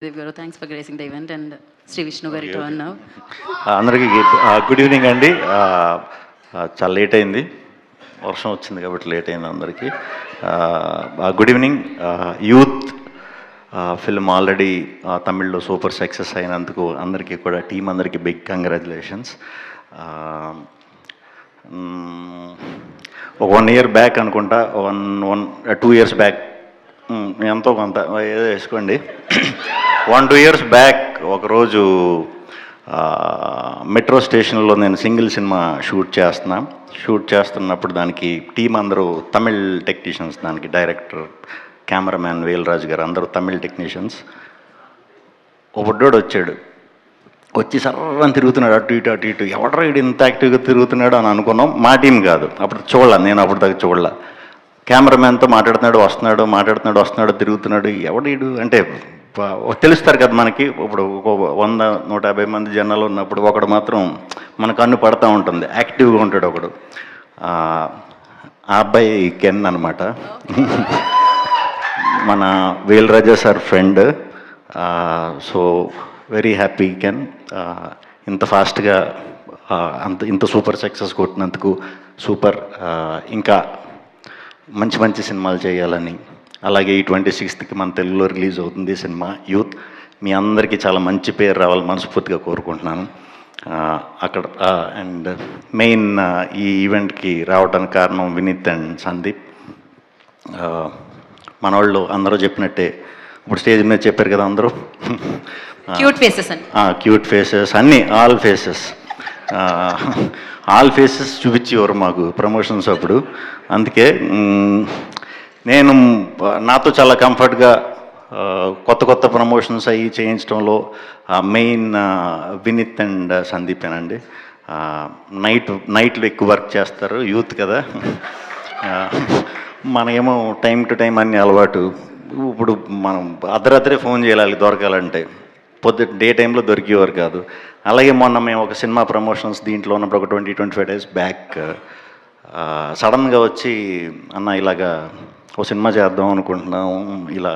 Dev Garu, thanks for gracing the event, and Sri Vishnu Garu return now. అందరికీ good evening అండి. చాలా late అయింది, వర్షం వచ్చింది కాబట్టి లేట్ అయింది అందరికీ. Good evening. Youth film already తమిళ్లో సూపర్ సక్సెస్ అయినందుకు అందరికీ కూడా టీం అందరికీ బిగ్ కంగ్రాచులేషన్స్. ఒక 1 year బ్యాక్ అనుకుంటా, 2 years బ్యాక్ ఎంతో కొంత ఏదో వేసుకోండి. 1-2 years బ్యాక్ ఒకరోజు మెట్రో స్టేషన్లో నేను సింగిల్ సినిమా షూట్ చేస్తున్నప్పుడు దానికి టీం అందరూ తమిళ్ టెక్నీషియన్స్, దానికి డైరెక్టర్, కెమెరామ్యాన్ వేల్రాజు గారు అందరూ తమిళ్ టెక్నీషియన్స్. ఒక బుడ్డోడు వచ్చి సర్రని తిరుగుతున్నాడు అటు ఇటు. ఎవడరా ఇటు ఇంత యాక్టివ్గా తిరుగుతున్నాడు అని అనుకున్నాం. మా టీం కాదు, నేను అప్పుడు దాకా చూడలే. కెమెరామ్యాన్తో మాట్లాడుతున్నాడు, తిరుగుతున్నాడు. ఎవడీడు అంటే తెలుస్తారు కదా మనకి. ఇప్పుడు 100-150 మంది జనాలు ఉన్నప్పుడు ఒకడు మాత్రం మన కన్ను పడతా ఉంటుంది, యాక్టివ్గా ఉంటాడు ఒకడు. ఆ అబ్బాయి కెన్ అనమాట, మన Velraja sir friend. So very happy Ken, ఇంత ఫాస్ట్గా ఇంత సూపర్ సక్సెస్ కొట్టినందుకు. సూపర్. ఇంకా మంచి సినిమాలు చేయాలని, అలాగే ఈ 26th మన తెలుగులో రిలీజ్ అవుతుంది సినిమా యూత్. మీ అందరికీ చాలా మంచి పేరు రావాలని మనస్ఫూర్తిగా కోరుకుంటున్నాను. అక్కడ అండ్ మెయిన్ ఈ ఈవెంట్కి రావడానికి కారణం వినీత్ అండ్ సందీప్. మన వాళ్ళు అందరూ చెప్పినట్టే ఇప్పుడు స్టేజ్ మీద చెప్పారు కదా అందరూ, క్యూట్ ఫేసెస్ అన్నీ, ఆల్ ఫేసెస్ చూపించేవారు మాకు ప్రమోషన్స్ అప్పుడు. అందుకే నాతో చాలా కంఫర్ట్గా కొత్త ప్రమోషన్స్ అవి చేయించడంలో మెయిన్ వినీత్ అండ్ సందీపేనండి. నైట్లో ఎక్కువ వర్క్ చేస్తారు, యూత్ కదా. మనకేమో టైం టు టైం అన్ని అలవాటు. ఇప్పుడు మనం అర్ధరాత్రే ఫోన్ చేయాలి దొరకాలంటే, డే టైంలో దొరికేవారు కాదు. అలాగే మొన్న మేము ఒక సినిమా ప్రమోషన్స్ దీంట్లో ఉన్నప్పుడు ఒక 20-25 days బ్యాక్ సడన్గా వచ్చి, అన్న ఇలాగా ఒక సినిమా చేద్దాం అనుకుంటున్నాం ఇలా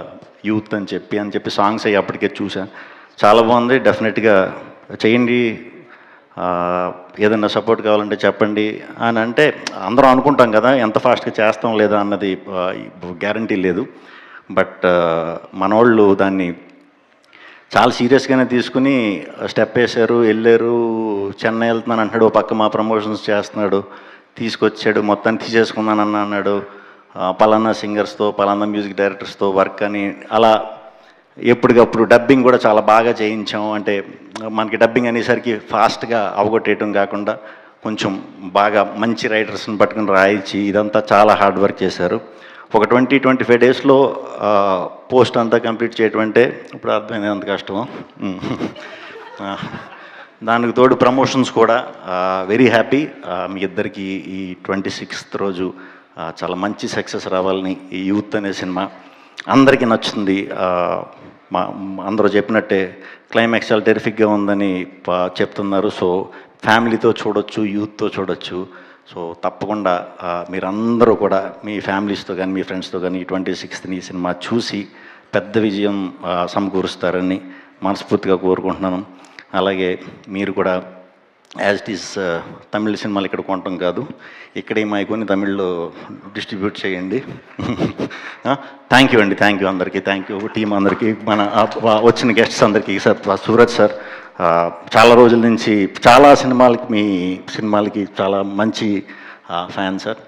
యూత్ అని చెప్పి సాంగ్స్ అయ్యి అప్పటికే చూసా. చాలా బాగుంది, డెఫినెట్గా చేయండి, ఏదైనా సపోర్ట్ కావాలంటే చెప్పండి అని అంటే అందరం అనుకుంటాం కదా, ఎంత ఫాస్ట్గా చేస్తాం లేదా అన్నది గ్యారంటీ లేదు. బట్ మనోళ్ళు దాన్ని చాలా సీరియస్గానే తీసుకుని స్టెప్ వేశారు, వెళ్ళారు. చెన్నై వెళ్తున్నాను అంటున్నాడు, పక్క మా ప్రమోషన్స్ చేస్తున్నాడు, తీసుకొచ్చాడు, మొత్తాన్ని తీసేసుకున్నానని అన్నాడు. పలానా సింగర్స్తో, పలానా మ్యూజిక్ డైరెక్టర్స్తో వర్క్ అని, అలా ఎప్పటికప్పుడు డబ్బింగ్ కూడా చాలా బాగా చేయించాం. అంటే మనకి డబ్బింగ్ అనేసరికి ఫాస్ట్గా అవగొట్టేయటం కాకుండా కొంచెం బాగా మంచి రైటర్స్ని పట్టుకుని రాయించి ఇదంతా చాలా హార్డ్ వర్క్ చేశారు. ఒక 20-25 daysలో పోస్ట్ అంతా కంప్లీట్ చేయటం అంటే ఇప్పుడు అర్థమైంది ఎంత కష్టమో. దానికి తోడు ప్రమోషన్స్ కూడా. Very happy. మీ ఇద్దరికి ఈ 26th రోజు చాలా మంచి సక్సెస్ రావాలని. ఈ యూత్ అనే సినిమా అందరికీ నచ్చుతుంది. అందరూ చెప్పినట్టే క్లైమాక్స్ చాలా టెరిఫిక్గా ఉందని చెప్తున్నారు. సో ఫ్యామిలీతో చూడొచ్చు, యూత్తో చూడొచ్చు. సో తప్పకుండా మీరందరూ కూడా మీ ఫ్యామిలీస్తో కానీ మీ ఫ్రెండ్స్తో కానీ ఈ 26th ఈ సినిమా చూసి పెద్ద విజయం సమకూరుస్తారని మనస్ఫూర్తిగా కోరుకుంటున్నాను. అలాగే మీరు కూడా యాజ్ ఇట్ ఈస్ తమిళ సినిమాలు ఇక్కడ కొనటం కాదు, ఇక్కడే కొని తమిళ్లో డిస్ట్రిబ్యూట్ చేయండి. థ్యాంక్ యూ అండి, థ్యాంక్ యూ అందరికీ, థ్యాంక్ యూ టీం అందరికీ, మన వచ్చిన గెస్ట్స్ అందరికీ. సార్ సూరజ్ సార్ చాలా రోజుల నుంచి చాలా సినిమాలకి, మీ సినిమాలకి చాలా మంచి ఫ్యాన్ సార్.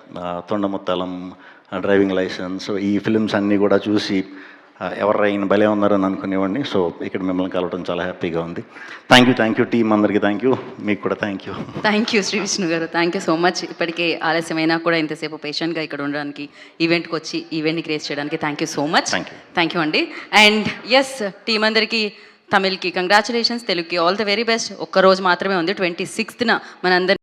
తొండముత్తాలం, డ్రైవింగ్ లైసెన్స్, ఈ ఫిలిమ్స్ అన్నీ కూడా చూసి ఎవరు ఈయన భలే ఉన్నారని అనుకునేవాడిని. సో ఇక్కడ మిమ్మల్ని కలవడం చాలా హ్యాపీగా ఉంది. థ్యాంక్ యూ టీం అందరికీ, థ్యాంక్ యూ, మీకు కూడా థ్యాంక్ యూ శ్రీ విష్ణు గారు, థ్యాంక్ యూ సో మచ్. ఇప్పటికే ఆలస్యమైనా కూడా ఇంతసేపు పేషెంట్గా ఇక్కడ ఉండడానికి, ఈవెంట్కి వచ్చి ఈవెంట్ని క్రియేట్ చేయడానికి thank you so much. Thank you అండి. అండ్ ఎస్, టీం అందరికీ తమిళ్కి కంగ్రాచులేషన్స్, తెలుగుకి ఆల్ ద వెరీ బెస్ట్. ఒక్కరోజు మాత్రమే ఉంది, 26th మనందరి